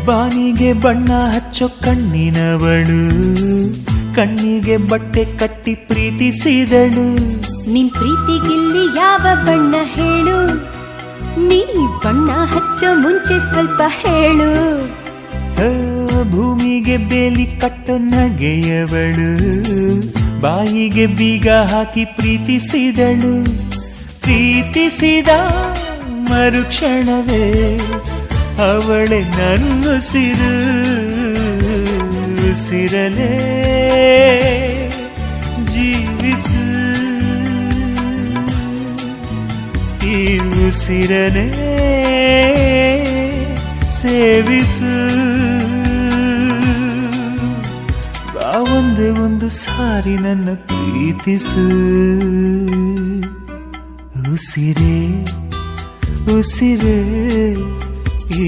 ಬಾನಿಗೆ ಬಣ್ಣ ಹಚ್ಚೋ ಕಣ್ಣಿನವಳು, ಕಣ್ಣಿಗೆ ಬಟ್ಟೆ ಕಟ್ಟಿ ಪ್ರೀತಿಸಿದಳು. ನಿನ್ ಪ್ರೀತಿಗಿಲ್ಲಿ ಯಾವ ಬಣ್ಣ ಹೇಳು, ನೀ ಬಣ್ಣ ಹಚ್ಚೋ ಮುಂಚೆ ಸ್ವಲ್ಪ ಹೇಳು. ಭೂಮಿಗೆ ಬೇಲಿ ಕಟ್ಟೋ ನಗೆಯವಳು, ಬಾಯಿಗೆ ಬೀಗ ಹಾಕಿ ಪ್ರೀತಿಸಿದಳು. ಪ್ರೀತಿಸಿದ ಮರುಕ್ಷಣವೇ ಅವಳೆ ನನ್ನುಸಿರು, ಉಸಿರಲೇ ಜೀವಿಸು, ಈ ಉಸಿರನೇ ಸೇವಿಸು. ಒಂದೇ ಒಂದು ಸಾರಿ ನನ್ನ ಪ್ರೀತಿಸು. ಉಸಿರೇ ಉಸಿರೇ ಈ